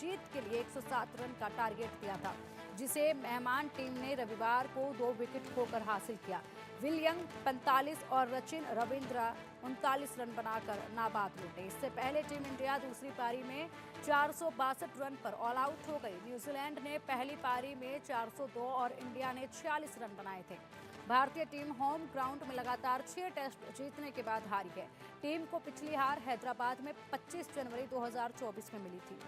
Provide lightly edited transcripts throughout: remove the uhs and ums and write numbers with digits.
जीत के लिए 107 रन का टारगेट दिया था, जिसे मेहमान टीम ने रविवार को 2 विकेट खोकर हासिल किया। विलियम 45 और सचिन रविंद्र 39 रन बनाकर नाबाद लौटे। इससे पहले टीम इंडिया दूसरी पारी में 462 रन पर ऑल आउट हो गई। न्यूजीलैंड ने पहली पारी में 402 और इंडिया ने 46 रन बनाए थे। भारतीय टीम होम ग्राउंड में लगातार 6 टेस्ट जीतने के बाद हारी है। टीम को पिछली हार हैदराबाद में 25 जनवरी 2024 में मिली थी।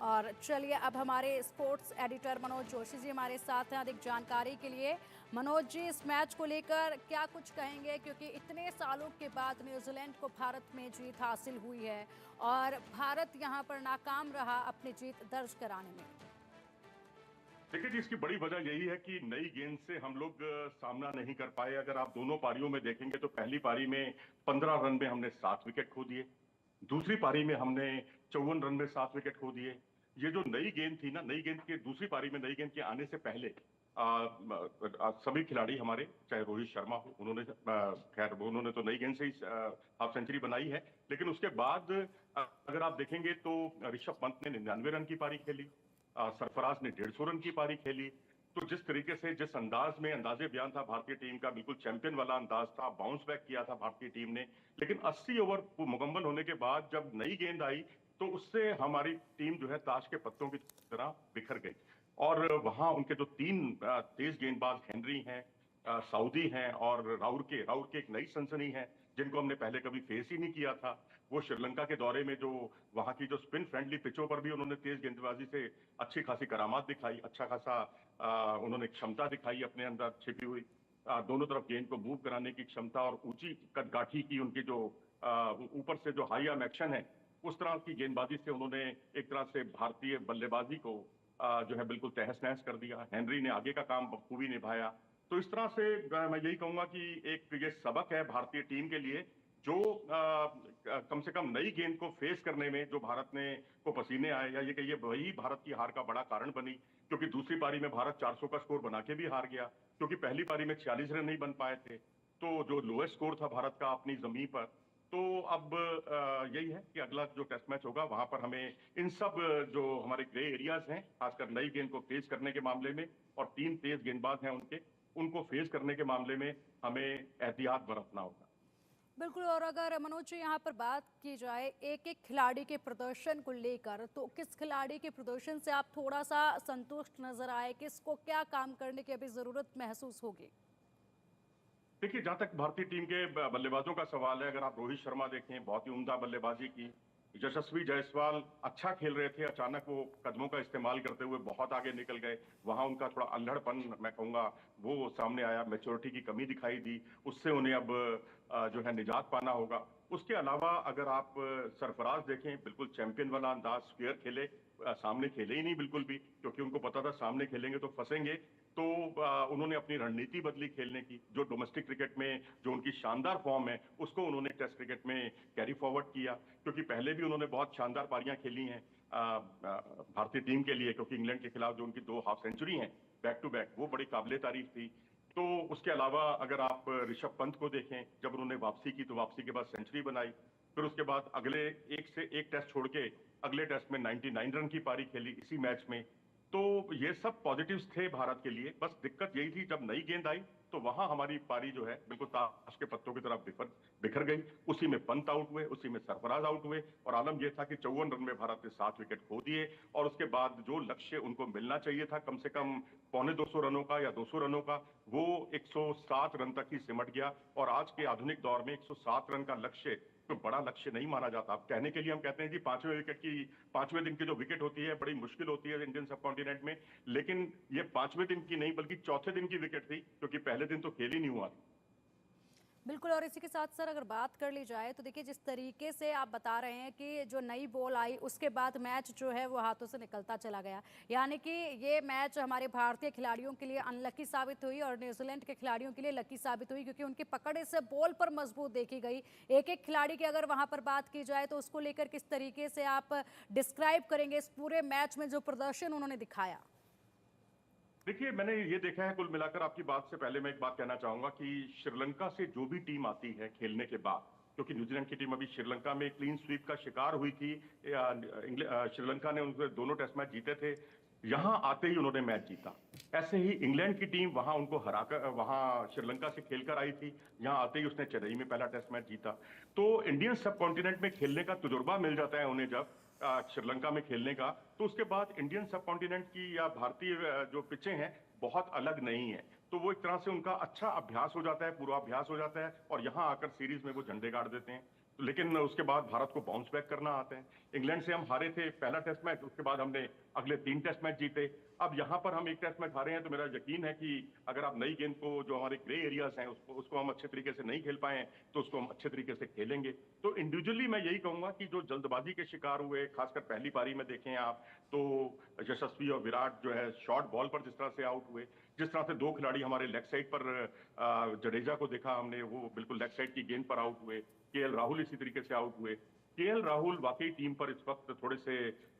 और चलिए अब हमारे स्पोर्ट्स एडिटर मनोज जोशी जी हमारे साथ हैं अधिक जानकारी के लिए। मनोज जी, इस मैच को लेकर क्या कुछ कहेंगे, क्योंकि इतने सालों के बाद न्यूजीलैंड को भारत में जीत हासिल हुई है और भारत यहां पर नाकाम रहा अपनी जीत दर्ज कराने में। देखिए जी, इसकी बड़ी वजह यही है कि नई गेंद से हम लोग सामना नहीं कर पाए। अगर आप दोनों पारियों में देखेंगे तो पहली पारी में 15 रन में हमने 7 विकेट खो दिए, दूसरी पारी में हमने 54 रन में 7 विकेट खो दिए। ये जो नई गेंद थी ना, नई गेंद के दूसरी पारी में नई गेंद के आने से पहले सभी खिलाड़ी हमारे, चाहे रोहित शर्मा हो, उन्होंने खैर उन्होंने तो नई गेंद से ही हाफ सेंचुरी बनाई है, लेकिन उसके बाद अगर आप देखेंगे तो ऋषभ पंत ने 99 रन की पारी खेली, सरफराज ने 150 रन की पारी खेली। तो जिस तरीके से, जिस अंदाज में अंदाजे बयान था भारतीय टीम का, बिल्कुल चैंपियन वाला अंदाज था, बाउंस बैक किया था भारतीय टीम ने। लेकिन 80 ओवर मुकम्मल होने के बाद जब नई गेंद आई तो उससे हमारी टीम जो है ताश के पत्तों की तरह बिखर गई। और वहां उनके जो 3 तेज गेंदबाज हेनरी हैं, सऊदी हैं और राउर के एक नई सनसनी है जिनको हमने पहले कभी फेस ही नहीं किया था। वो श्रीलंका के दौरे में जो वहां की जो स्पिन फ्रेंडली पिचों पर भी उन्होंने तेज गेंदबाजी से अच्छी खासी करामात दिखाई, अच्छा खासा उन्होंने क्षमता दिखाई अपने अंदर छिपी हुई, दोनों तरफ गेंद को मूव कराने की क्षमता और ऊंची कदगाठी की उनकी जो ऊपर से जो हाई आर्म एक्शन है, उस तरह की गेंदबाजी से उन्होंने एक तरह से भारतीय बल्लेबाजी को जो है बिल्कुल तहस नहस कर दिया। हेनरी ने आगे का काम बखूबी निभाया। तो इस तरह से मैं यही कहूंगा कि एक ये सबक है भारतीय टीम के लिए, जो कम से कम नई गेंद को फेस करने में जो भारत ने को पसीने आए, या ये कहिए वही भारत की हार का बड़ा कारण बनी। क्योंकि दूसरी पारी में भारत 400 का स्कोर बना के भी हार गया, क्योंकि पहली पारी में 46 रन नहीं बन पाए थे, तो जो लोएस्ट स्कोर था भारत का अपनी जमीन पर। तो अब यही है कि अगला जो टेस्ट मैच होगा वहां पर हमें इन सब जो हमारे ग्रे एरियाज हैं, खासकर नई गेंद को फेस करने के मामले में, और 3 तेज गेंदबाज हैं उनको फेस करने के मामले में हमें एहतियात बरतना होगा। बिल्कुल। और अगर मनोज जी यहाँ पर बात की जाए एक एक खिलाड़ी के प्रदर्शन को लेकर, तो किस खिलाड़ी के प्रदर्शन से आप थोड़ा सा संतुष्ट नजर आए, किसको क्या काम करने की अभी जरूरत महसूस होगी? देखिए, जहां तक भारतीय टीम के बल्लेबाजों का सवाल है, अगर आप रोहित शर्मा देखें, बहुत ही उम्दा बल्लेबाजी की। यशस्वी जायसवाल अच्छा खेल रहे थे, अचानक वो कदमों का इस्तेमाल करते हुए बहुत आगे निकल गए। वहां उनका थोड़ा अल्हड़पन, मैं कहूंगा, वो सामने आया, मैच्योरिटी की कमी दिखाई दी। उससे उन्हें अब जो है निजात पाना होगा। उसके अलावा अगर आप सरफराज देखें, बिल्कुल चैंपियन वाला अंदाज, स्क्वेयर खेले, सामने खेले ही नहीं बिल्कुल भी, क्योंकि उनको पता था सामने खेलेंगे तो फंसेंगे। तो उन्होंने अपनी रणनीति बदली खेलने की, जो डोमेस्टिक क्रिकेट में जो उनकी शानदार फॉर्म है उसको उन्होंने टेस्ट क्रिकेट में कैरी फॉरवर्ड किया। क्योंकि पहले भी उन्होंने बहुत शानदार पारियां खेली हैं भारतीय टीम के लिए, क्योंकि इंग्लैंड के खिलाफ जो उनकी 2 हाफ सेंचुरी हैं बैक टू बैक, वो बड़ी काबिले तारीफ थी। तो उसके अलावा अगर आप ऋषभ पंत को देखें, जब उन्होंने वापसी की तो वापसी के बाद सेंचुरी बनाई, फिर उसके बाद अगले एक से एक टेस्ट छोड़ के अगले टेस्ट में 99 रन की पारी खेली इसी मैच में। तो ये सब पॉजिटिव्स थे भारत के लिए। बस दिक्कत यही थी, जब नई गेंद आई तो वहां हमारी पारी जो है बिल्कुल ताश के पत्तों की तरफ बिखर गई। उसी में पंत आउट हुए, उसी में सरफराज आउट हुए, और आलम यह था कि 54 रन में भारत ने 7 विकेट खो दिए। और उसके बाद जो लक्ष्य उनको मिलना चाहिए था, कम से कम पौने 200 रनों का या 200 रनों का, वो 107 रन तक ही सिमट गया। और आज के आधुनिक दौर में 107 रन का लक्ष्य तो बड़ा लक्ष्य नहीं माना जाता। अब कहने के लिए हम कहते हैं जी 5वें दिन की जो विकेट होती है बड़ी मुश्किल होती है इंडियन सब कॉन्टिनेंट में, लेकिन ये 5वें दिन की नहीं बल्कि चौथे दिन की विकेट थी, क्योंकि पहले दिन तो खेल ही नहीं हुआ। बिल्कुल। और इसी के साथ सर अगर बात कर ली जाए तो देखिए, जिस तरीके से आप बता रहे हैं कि जो नई बॉल आई उसके बाद मैच जो है वो हाथों से निकलता चला गया, यानी कि ये मैच हमारे भारतीय खिलाड़ियों के लिए अनलकी साबित हुई और न्यूजीलैंड के खिलाड़ियों के लिए लकी साबित हुई, क्योंकि उनकी पकड़ इस बॉल पर मजबूत देखी गई। एक एक खिलाड़ी की अगर वहां पर बात की जाए तो उसको लेकर किस तरीके से आप डिस्क्राइब करेंगे इस पूरे मैच में जो प्रदर्शन उन्होंने दिखाया? देखिए, मैंने ये देखा है, कुल मिलाकर आपकी बात से पहले मैं एक बात कहना चाहूंगा कि श्रीलंका से जो भी टीम आती है खेलने के बाद, क्योंकि न्यूजीलैंड की टीम अभी श्रीलंका में क्लीन स्वीप का शिकार हुई थी। श्रीलंका ने उनसे दोनों टेस्ट मैच जीते थे, यहां आते ही उन्होंने मैच जीता। ऐसे ही इंग्लैंड की टीम वहां उनको हराकर वहां श्रीलंका से खेलकर आई थी, यहां आते ही उसने चेन्नई में पहला टेस्ट मैच जीता। तो इंडियन सब कॉन्टिनेंट में खेलने का तजुर्बा मिल जाता है उन्हें जब श्रीलंका में खेलने का, तो उसके बाद इंडियन सब कॉन्टिनेंट की या भारतीय जो पिचें हैं बहुत अलग नहीं है, तो वो एक तरह से उनका अच्छा अभ्यास हो जाता है, पूर्वाभ्यास हो जाता है और यहां आकर सीरीज में वो झंडे गाड़ देते हैं। लेकिन उसके बाद भारत को बाउंस बैक करना आता है। इंग्लैंड से हम हारे थे पहला टेस्ट मैच, उसके बाद हमने अगले 3 टेस्ट मैच जीते। अब यहां पर हम एक टेस्ट मैच हारे हैं, तो मेरा यकीन है कि अगर आप नई गेंद को, जो हमारे ग्रे एरियाज हैं, उसको हम अच्छे तरीके से नहीं खेल पाए, तो उसको हम अच्छे तरीके से खेलेंगे। तो इंडिविजुअली मैं यही कहूंगा कि जो जल्दबाजी के शिकार हुए, खासकर पहली पारी में देखें आप, तो यशस्वी और विराट जो है शॉर्ट बॉल पर जिस तरह से आउट हुए, जिस तरह से 2 खिलाड़ी हमारे लेग साइड पर जडेजा को देखा हमने, वो बिल्कुल लेग साइड की गेंद पर आउट हुए। केएल राहुल इसी तरीके से आउट हुए। केएल राहुल वाकई टीम पर इस वक्त थोड़े से,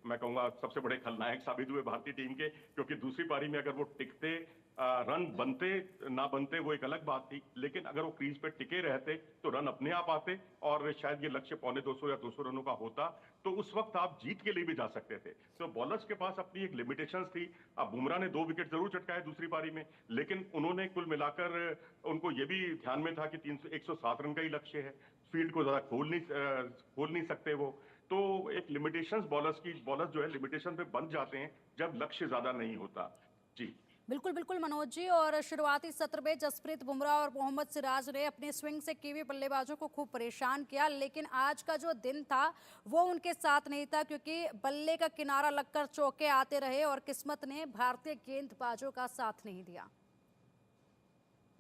मैं कहूंगा, सबसे बड़े खलनायक साबित हुए भारतीय टीम के, क्योंकि दूसरी पारी में अगर वो टिकते, रन बनते ना बनते वो एक अलग बात थी, लेकिन अगर वो क्रीज पे टिके रहते तो रन अपने आप आते और शायद ये लक्ष्य 250 या 200 रनों का होता, तो उस वक्त आप जीत के लिए भी जा सकते थे। तो बॉलर्स के पास अपनी एक लिमिटेशंस थी। अब बुमराह ने 2 विकेट जरूर चटकाए दूसरी पारी में, लेकिन उन्होंने कुल मिलाकर, उनको ये भी ध्यान में था कि 107 रन का ही लक्ष्य है, फील्ड को ज्यादा खोल नहीं सकते वो। तो एक लिमिटेशंस बॉलर्स जो है लिमिटेशन पे बंध जाते हैं जब लक्ष्य ज्यादा नहीं होता। जी बिल्कुल बिल्कुल मनोज जी। और शुरुआती सत्र में जसप्रीत बुमराह और मोहम्मद सिराज ने अपने स्विंग से कीवी बल्लेबाजों को खूब परेशान किया, लेकिन आज का जो दिन था वो उनके साथ नहीं था, क्योंकि बल्ले का किनारा लगकर चौके आते रहे और किस्मत ने भारतीय गेंदबाजों का साथ नहीं दिया।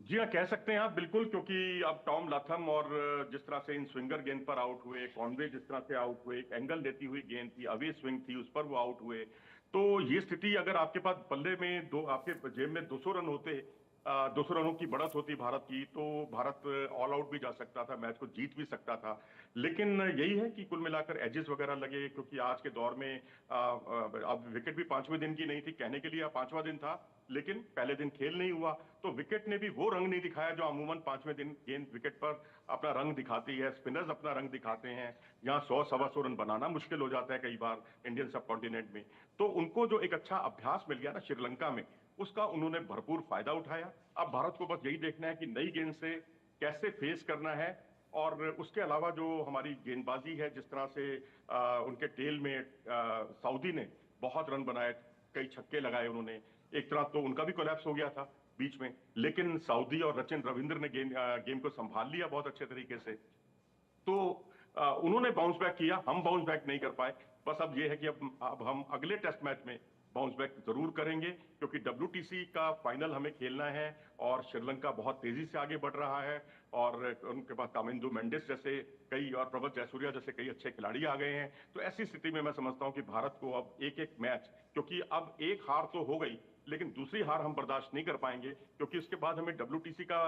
जी हाँ, कह सकते हैं आप बिल्कुल, क्योंकि अब टॉम लाथम और जिस तरह से इन स्विंगर गेंद पर आउट हुए, कॉनवे जिस तरह से आउट हुए, एक एंगल लेती हुई गेंद थी, अवे स्विंग थी, उस पर वो आउट हुए। तो ये स्थिति, अगर आपके पास बल्ले में आपके जेब में 200 रन होते, 200 रनों की बढ़त होती भारत की, तो भारत ऑल आउट भी जा सकता था, मैच को जीत भी सकता था। लेकिन यही है कि कुल मिलाकर एजेस वगैरह लगे, क्योंकि आज के दौर में अब विकेट भी 5वें दिन की नहीं थी, कहने के लिए 5वां दिन था, लेकिन पहले दिन खेल नहीं हुआ, तो विकेट ने भी वो रंग नहीं दिखाया जो अमूमन 5वें दिन गेंद विकेट पर अपना रंग दिखाती है। स्पिनर्स अपना रंग दिखाते हैं, यहाँ 100-125 रन बनाना मुश्किल हो जाता है कई बार इंडियन सब कॉन्टिनेंट में। तो उनको जो एक अच्छा अभ्यास मिल गया ना श्रीलंका में, उसका उन्होंने भरपूर फायदा उठाया। अब भारत को बस यही देखना है कि नई गेंद से कैसे फेस करना है, और उसके अलावा जो हमारी गेंदबाजी है, जिस तरह से उनके टेल में सऊदी ने बहुत रन बनाए, कई छक्के लगाए उन्होंने। एक तरह तो उनका भी कोलैप्स हो गया था बीच में, लेकिन सऊदी और रचिन रविंद्र ने गेम को संभाल लिया बहुत अच्छे तरीके से। तो उन्होंने बाउंस बैक किया, हम बाउंस बैक नहीं कर पाए। बस अब ये है कि अब हम अगले टेस्ट मैच में बाउंस बैक जरूर करेंगे, क्योंकि WTC का फाइनल हमें खेलना है और श्रीलंका बहुत तेजी से आगे बढ़ रहा है, और उनके पास कामिंदु मेंडिस जैसे कई और प्रभत जयसूर्या जैसे कई अच्छे खिलाड़ी आ गए हैं। तो ऐसी स्थिति में मैं समझता हूं कि भारत को अब एक एक मैच, क्योंकि अब एक हार तो हो गई, लेकिन दूसरी हार हम बर्दाश्त नहीं कर पाएंगे, क्योंकि उसके बाद हमें WTC का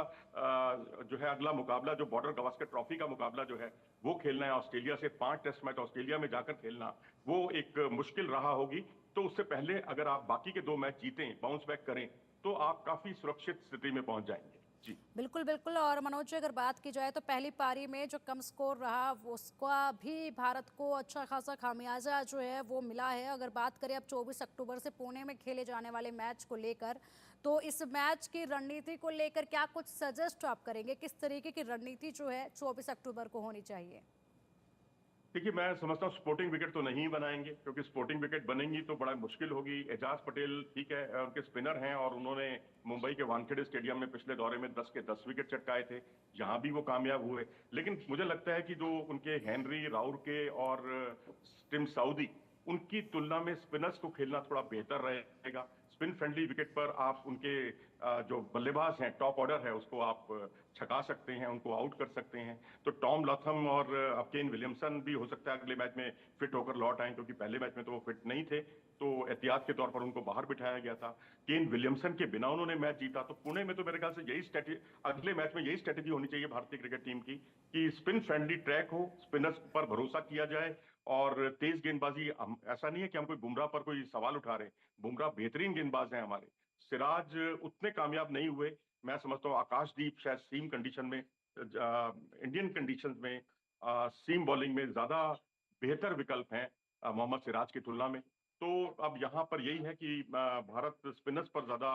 जो है अगला मुकाबला, जो बॉर्डर गवास्कर ट्रॉफी का मुकाबला जो है, वो खेलना है ऑस्ट्रेलिया से। 5 टेस्ट मैच ऑस्ट्रेलिया में जाकर खेलना, वो एक मुश्किल रहा होगी। तो उससे पहले अगर आप बाकी के 2 मैच जीतें, बाउंस बैक करें, तो आप काफी सुरक्षित स्थिति में पहुंच जाएंगे। जी बिल्कुल बिल्कुल। और मनोज जी, अगर बात की जाए तो पहली पारी में जो कम स्कोर रहा उसका भी भारत को अच्छा खासा खामियाजा जो है वो मिला है। अगर बात करें अब 24 अक्टूबर से पुणे में खेले जाने वाले मैच को लेकर, तो इस मैच की रणनीति को लेकर क्या कुछ सजेस्ट आप करेंगे, किस तरीके की रणनीति जो है 24 अक्टूबर को होनी चाहिए? देखिए, मैं समझता हूँ स्पोर्टिंग विकेट तो नहीं बनाएंगे, क्योंकि स्पोर्टिंग विकेट बनेंगी तो बड़ा मुश्किल होगी। एजाज पटेल ठीक है, उनके स्पिनर हैं, और उन्होंने मुंबई के वानखेड़े स्टेडियम में पिछले दौरे में 10 के 10 विकेट चटकाए थे, यहाँ भी वो कामयाब हुए। लेकिन मुझे लगता है कि जो उनके हेनरी, राउर के और टिम साउदी, उनकी तुलना में स्पिनर्स को खेलना थोड़ा बेहतर रहेगा। स्पिन फ्रेंडली विकेट पर आप उनके जो बल्लेबाज हैं, टॉप ऑर्डर है, उसको आप छका सकते हैं, उनको आउट कर सकते हैं। तो टॉम लॉथम और अब केन विलियमसन भी हो सकता है अगले मैच में फिट होकर लौट आए, क्योंकि पहले मैच में तो वो फिट नहीं थे, तो एहतियात के तौर पर उनको बाहर बिठाया गया था। केन विलियमसन के बिना उन्होंने मैच जीता। तो पुणे में तो मेरे ख्याल से यही स्ट्रेटेजी, अगले मैच में यही स्ट्रेटेजी होनी चाहिए भारतीय क्रिकेट टीम की, कि स्पिन फ्रेंडली ट्रैक हो, स्पिनर्स पर भरोसा किया जाए, और तेज गेंदबाजी। ऐसा नहीं है कि हम कोई बुमराह पर कोई सवाल उठा रहे, बुमराह बेहतरीन गेंदबाज हैं हमारे। सिराज उतने कामयाब नहीं हुए। मैं समझता हूँ आकाशदीप शायद सीम कंडीशन में, इंडियन कंडीशंस में सीम बॉलिंग में ज्यादा बेहतर विकल्प हैं मोहम्मद सिराज की तुलना में। तो अब यहाँ पर यही है कि भारत स्पिनर्स पर ज्यादा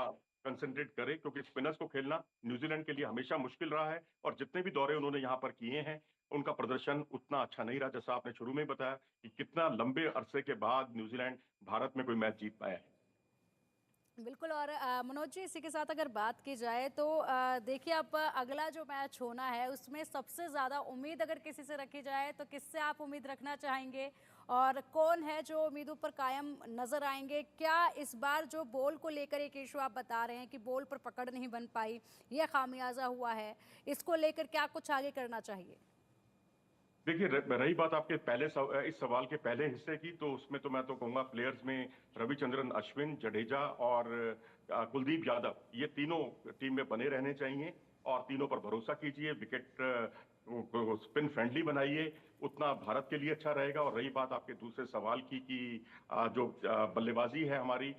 कंसंट्रेट करे, क्योंकि स्पिनर्स को खेलना न्यूजीलैंड के लिए हमेशा मुश्किल रहा है, और जितने भी दौरे उन्होंने यहाँ पर किए हैं उनका प्रदर्शन उतना अच्छा नहीं रहा, जैसा आपने शुरू में बताया कि कितना लंबे अरसे के बाद न्यूजीलैंड भारत में कोई मैच जीत पाया है। बिल्कुल। और मनोज जी, इसी के साथ अगर बात की जाए तो देखिए, अब अगला जो मैच होना है उसमें सबसे ज़्यादा उम्मीद अगर किसी से रखी जाए तो किससे आप उम्मीद रखना चाहेंगे, और कौन है जो उम्मीदों पर कायम नजर आएंगे? क्या इस बार जो बॉल को लेकर एक इशू आप बता रहे हैं कि बॉल पर पकड़ नहीं बन पाई, यह खामियाजा हुआ है, इसको लेकर क्या कुछ आगे करना चाहिए? देखिए, रही बात आपके इस सवाल के पहले हिस्से की, तो उसमें तो मैं तो कहूंगा प्लेयर्स में रविचंद्रन अश्विन, जडेजा और कुलदीप यादव, ये तीनों टीम में बने रहने चाहिए, और तीनों पर भरोसा कीजिए। विकेट स्पिन फ्रेंडली बनाइए, उतना भारत के लिए अच्छा रहेगा। और रही बात आपके दूसरे सवाल की कि जो बल्लेबाजी है हमारी,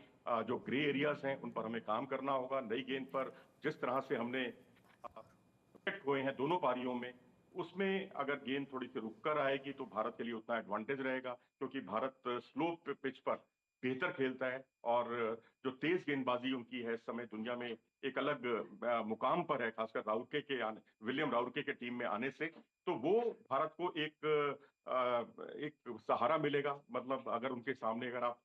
जो ग्रे एरियाज हैं उन पर हमें काम करना होगा। नई गेंद पर जिस तरह से हमने विकेट खोए हैं दोनों पारियों में, उसमें अगर गेंद थोड़ी सी रुक कर आएगी तो भारत के लिए उतना एडवांटेज रहेगा, क्योंकि भारत स्लो पिच पर बेहतर खेलता है, और जो तेज गेंदबाजी उनकी है इस समय दुनिया में एक अलग मुकाम पर है, खासकर राउरके के आने, विलियम राउरके के टीम में आने से। तो वो भारत को एक सहारा मिलेगा। मतलब अगर उनके सामने अगर आप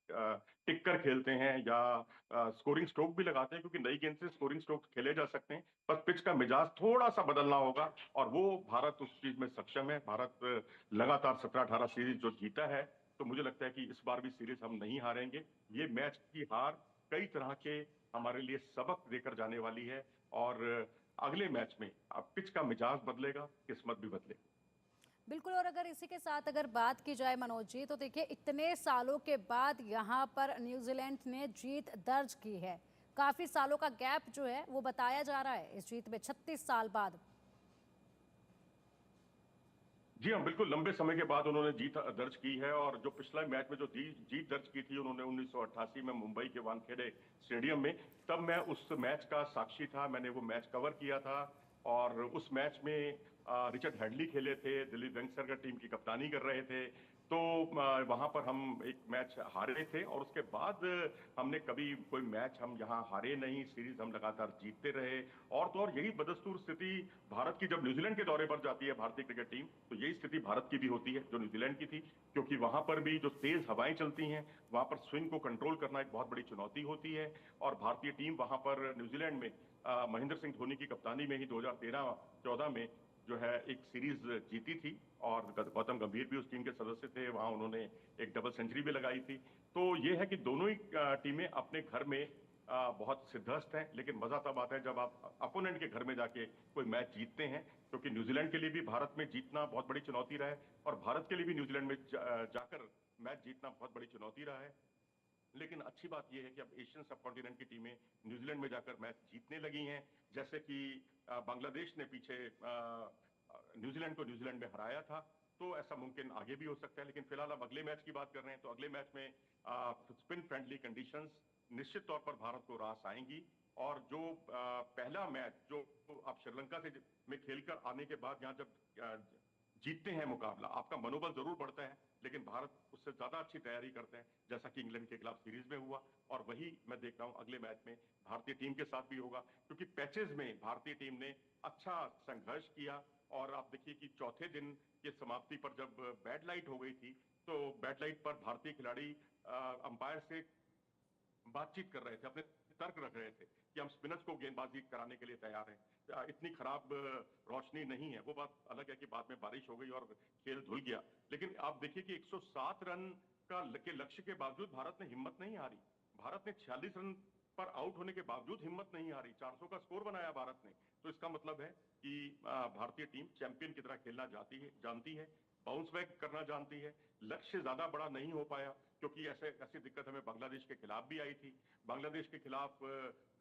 टिक कर खेलते हैं या स्कोरिंग स्ट्रोक भी लगाते हैं, क्योंकि नई गेंद से स्कोरिंग स्ट्रोक खेले जा सकते हैं, बस पिच का मिजाज थोड़ा सा बदलना होगा, और वो भारत उस चीज में सक्षम है। भारत लगातार 17-18 सीरीज जो जीता है, तो मुझे लगता है कि इस बार भी सीरीज हम नहीं हारेंगे। ये मैच की हार कई तरह के हमारे लिए सबक देकर जाने वाली है, और अगले मैच में अब पिच का मिजाज बदलेगा, किस्मत भी बदलेगी। बिल्कुल। और अगर इसी के साथ अगर बात की जाए मनोज जी, तो देखिए, इतने सालों के बाद यहाँ पर न्यूजीलैंड ने जीत दर्ज की है। काफी सालों का गैप जो है वो बताया जा रहा है इस जीत में, 36 साल बाद। जी हाँ, बिल्कुल लंबे समय के बाद उन्होंने जीत दर्ज की है। और जो पिछला मैच में जो जीत दर्ज की थी उन्होंने 1988 में मुंबई के वानखेड़े स्टेडियम में, तब मैं उस मैच का साक्षी था, मैंने वो मैच कवर किया था। और उस मैच में रिचर्ड हैडली खेले थे, दिलीप वेंगसरकर टीम की कप्तानी कर रहे थे। तो वहां पर हम एक मैच हारे थे, और उसके बाद हमने कभी कोई मैच हम यहाँ हारे नहीं, सीरीज हम लगातार जीतते रहे। और तो और यही बदस्तूर स्थिति भारत की जब न्यूजीलैंड के दौरे पर जाती है भारतीय क्रिकेट टीम, तो यही स्थिति भारत की भी होती है जो न्यूजीलैंड की थी, क्योंकि वहां पर भी जो तेज हवाएं चलती हैं, वहां पर स्विंग को कंट्रोल करना एक बहुत बड़ी चुनौती होती है। और भारतीय टीम वहां पर न्यूजीलैंड में महेंद्र सिंह धोनी की कप्तानी में ही 2013-14 में जो है एक सीरीज जीती थी, और गौतम गंभीर भी उस टीम के सदस्य थे, वहां उन्होंने एक डबल सेंचुरी भी लगाई थी। तो ये है कि दोनों ही टीमें अपने घर में बहुत सिद्धस्त हैं, लेकिन मजा तब आता है जब आप अपोनेंट के घर में जाके कोई मैच जीतते हैं, क्योंकि न्यूजीलैंड के लिए भी भारत में जीतना बहुत बड़ी चुनौती रहा है, और भारत के लिए भी न्यूजीलैंड में जाकर मैच जीतना बहुत बड़ी चुनौती रहा है। लेकिन अच्छी बात यह है कि अब एशियन सब कॉन्टिनेंट की टीमें न्यूजीलैंड में जाकर मैच जीतने लगी हैं, जैसे कि बांग्लादेश ने पीछे न्यूजीलैंड को न्यूजीलैंड में हराया था। तो ऐसा मुमकिन आगे भी हो सकता है। लेकिन फिलहाल अब अगले मैच की बात कर रहे हैं, तो अगले मैच में स्पिन फ्रेंडली कंडीशंस निश्चित तौर पर भारत को रास आएंगी। और जो पहला मैच जो आप श्रीलंका से में खेलकर आने के बाद यहाँ जब जीतते हैं मुकाबला, आपका मनोबल जरूर बढ़ता है, लेकिन भारत उससे ज्यादा अच्छी तैयारी करते हैं, जैसा कि इंग्लैंड के खिलाफ सीरीज में हुआ। और वही मैं देख रहा हूं अगले मैच में भारतीय टीम के साथ भी होगा, क्योंकि पैचेज में भारतीय टीम ने अच्छा संघर्ष किया। और आप देखिए कि चौथे दिन की समाप्ति पर जब बैड लाइट हो गई थी, तो बैड लाइट पर भारतीय खिलाड़ी अंपायर से बातचीत कर रहे थे, अपने तर्क रख रहे थे कि हम स्पिनर्स को गेंदबाजी कराने के लिए तैयार हैं, इतनी खराब रोशनी नहीं है। वो बात अलग है कि बाद में बारिश हो गई और खेल धुल गया। लेकिन आप देखिए कि 107 रन के लक्ष्य के बावजूद भारत ने हिम्मत नहीं हारी। भारत ने 46 रन पर आउट होने के बावजूद हिम्मत नहीं हारी, 400 का स्कोर बनाया भारत ने। तो इसका मतलब है कि भारतीय टीम चैंपियन की तरह खेलना जानती है, बाउंस बैक करना जानती है। लक्ष्य ज्यादा बड़ा नहीं हो पाया, क्योंकि ऐसी दिक्कत हमें बांग्लादेश के खिलाफ भी आई थी। बांग्लादेश के खिलाफ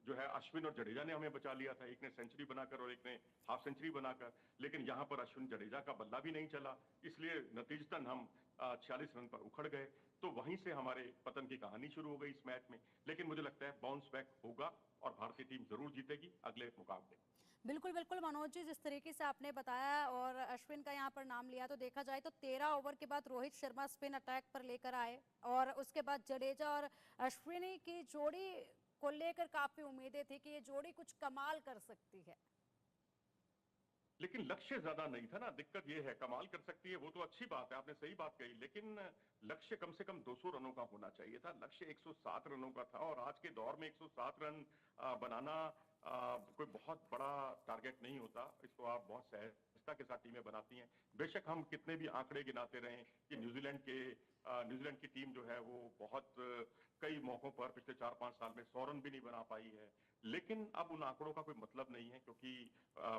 जो है अश्विन और जडेजा ने हमें बचा लिया था, एक ने सेंचुरी बनाकर और एक ने हाफ सेंचुरी बनाकर। लेकिन यहाँ पर अश्विन जडेजा का बल्ला भी नहीं चला, इसलिए नतीजतन हम 46 रन पर उखड़ गए। तो वहीं से हमारे पतन की कहानी शुरू हो गई इस मैच में। लेकिन मुझे लगता है बाउंस बैक होगा और भारतीय टीम जरूर जीतेगी अगले मुकाबले। बिल्कुल बिल्कुल मनोज जी, जिस तरीके से आपने बताया और अश्विन का यहाँ पर नाम लिया, तो देखा जाए तो 13 ओवर के बाद रोहित शर्मा स्पिन अटैक पर लेकर आए और उसके बाद जडेजा और अश्विनी की जोड़ी को लेकर काफी उम्मीदें थी कि ये जोड़ी कुछ कमाल कर सकती है। लेकिन लक्ष्य ज्यादा नहीं था ना, दिक्कत ये है। कमाल कर सकती है वो तो अच्छी बात है, आपने सही बात कही, लेकिन लक्ष्य कम से कम 200 रनों का होना चाहिए था। लक्ष्य 107 रनों का था और आज के दौर में 107 रन बनाना कोई बहुत बड़ा टारगेट नहीं होता। इसको आप बहुत सहजता के साथ टीमें बनाती हैं। बेशक हम कितने भी आंकड़े गिनाते रहें कि न्यूजीलैंड की टीम जो है वो बहुत कई मौकों पर पिछले 4-5 साल में 100 रन भी नहीं बना पाई है, लेकिन अब उन आंकड़ों का कोई मतलब नहीं है, क्योंकि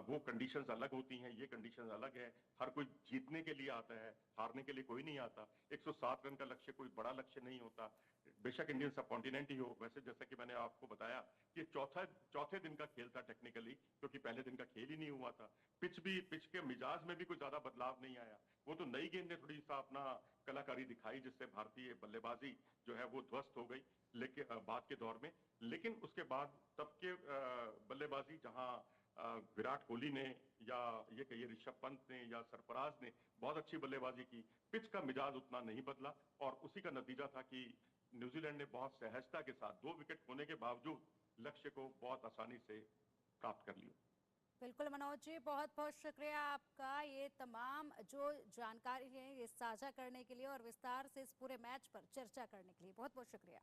वो कंडीशंस अलग होती हैं, ये कंडीशंस अलग है। हर कोई जीतने के लिए आता है, हारने के लिए कोई नहीं आता। 107 रन का लक्ष्य कोई बड़ा लक्ष्य नहीं होता। बेशक इंडियन सबकॉन्टिनेंट ही हो। वैसे जैसा कि मैंने आपको बताया कि चौथे दिन का खेल था टेक्निकली, क्योंकि पहले दिन का खेल ही नहीं हुआ था। पिच के मिजाज में भी कोई ज्यादा बदलाव नहीं आया। वो तो नई गेंद ने थोड़ी सा अपना कलाकारी दिखाई, जिससे भारतीय बल्लेबाजी जो है वो ध्वस्त हो गई, लेकिन बाद के दौर में। लेकिन उसके बाद तब के बल्लेबाजी जहां विराट कोहली ने या ये कहिए ऋषभ पंत ने या सरफराज ने बहुत अच्छी बल्लेबाजी की, पिच का मिजाज उतना नहीं बदला और उसी का नतीजा था कि न्यूजीलैंड ने बहुत सहजता के साथ 2 विकेट खोने के बावजूद लक्ष्य को बहुत आसानी से प्राप्त कर लिया। बिल्कुल मनोज जी, बहुत बहुत शुक्रिया आपका ये तमाम जो जानकारी है ये साझा करने के लिए और विस्तार से इस पूरे मैच पर चर्चा करने के लिए बहुत बहुत शुक्रिया।